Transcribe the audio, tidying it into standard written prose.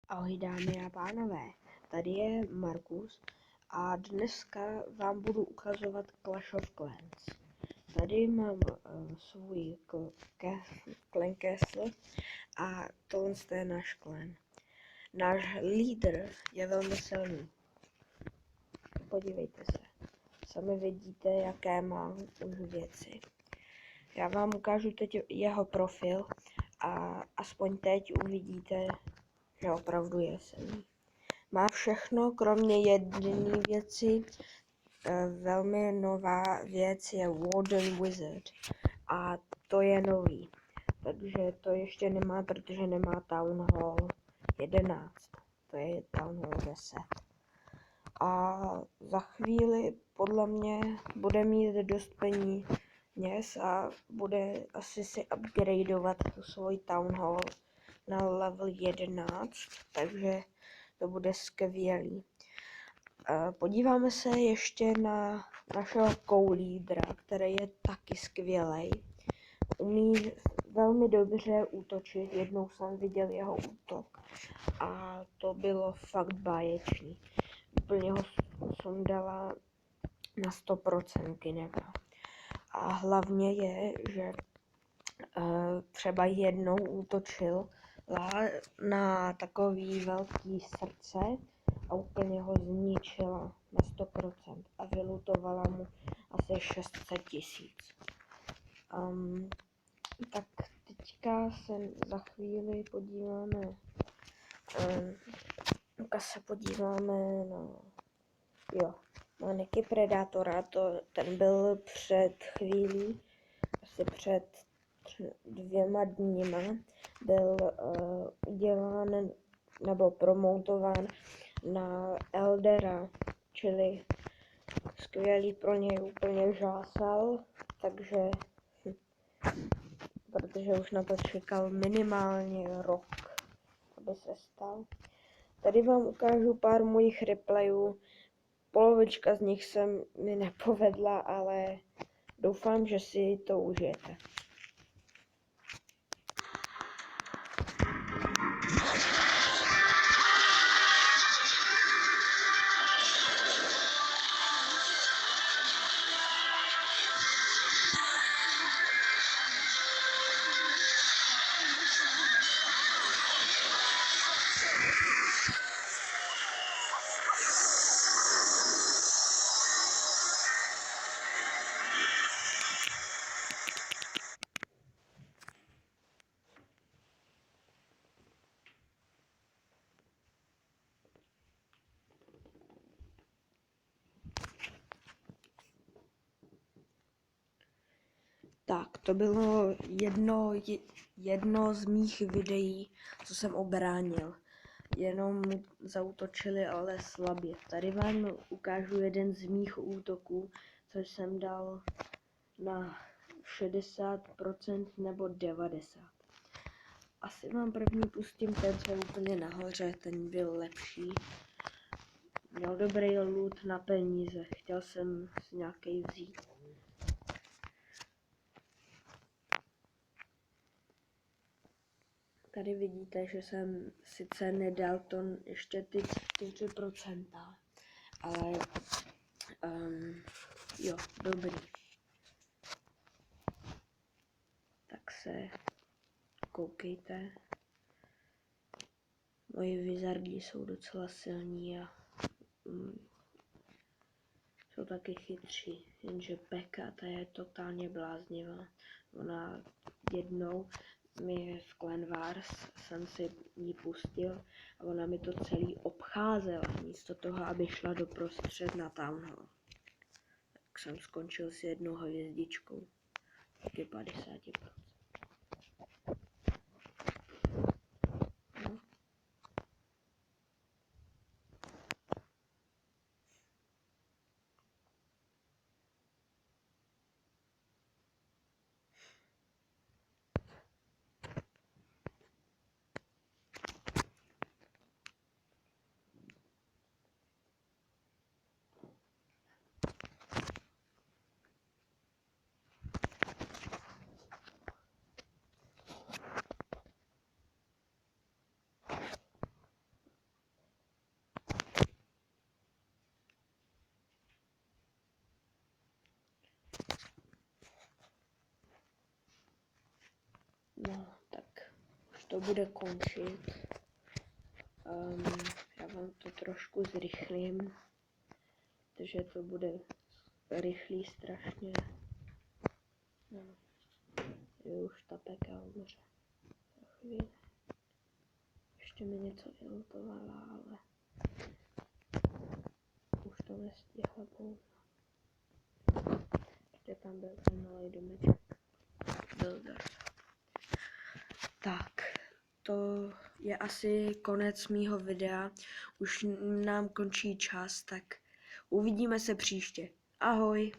Ahoj dámy a pánové, tady je Markus a dneska vám budu ukazovat Clash of Clans. Tady mám svůj clan castle a tohle je náš clan. Náš lídr je velmi silný. Podívejte se, sami vidíte, jaké má už věci. Já vám ukážu teď jeho profil a aspoň teď uvidíte, že opravdu je silný. Má všechno, kromě jedné věci. Velmi nová věc je Warden Wizard. A to je nový. Takže to ještě nemá, protože nemá Town Hall 11. To je Town Hall 10. A za chvíli podle mě bude mít dost peněz a bude asi si upgradeovat svůj Town Hall na level 11, takže to bude skvělý. Podíváme se ještě na našeho co-lídra, který je taky skvělý. Umí velmi dobře útočit, jednou jsem viděl jeho útok a to bylo fakt báječný. Úplně ho sundala na 100% kineva. A hlavně je, že třeba jednou útočil na takový velký srdce a úplně ho zničila na 100% a vylutovala mu asi 600 000. Tak teďka se za chvíli podíváme, na Nicky Predatora, ten byl před chvílí, asi před 2 dníma, byl udělán nebo promotován na Eldera, čili skvělý, pro něj úplně žásal, takže protože už na to čekal minimálně rok, aby se stal. Tady vám ukážu pár mojich replayů, polovička z nich se mi nepovedla, ale doufám, že si to užijete. Tak, to bylo jedno z mých videí, co jsem obránil. Jenom zaútočili, ale slabě. Tady vám ukážu jeden z mých útoků, co jsem dal na 60% nebo 90%. Asi vám první pustím ten, co je úplně nahoře, ten byl lepší. Měl dobrý loot na peníze, chtěl jsem si nějaký vzít. Tady vidíte, že jsem sice nedal to ještě ty 4%, ale jo, dobrý. Tak se koukejte. Moji wizardi jsou docela silní a jsou taky chytří, jenže Becca, ta je totálně bláznivá. Ona jednou v Clan Wars jsem si ji pustil a ona mi to celý obcházela, místo toho, aby šla doprostřed na Town Hall. Tak jsem skončil s 1 hvězdičkou, taky 50%. to bude končit. Já vám to trošku zrychlím, protože to bude rychlý strašně. No. Je už ta peka umře. Za chvíli. Ještě mi něco vylutovala, ale už to nestihla pouze. Ještě tam byl ten malý domeček. Builder. Tak, to je asi konec mýho videa. Už nám končí čas, tak uvidíme se příště. Ahoj!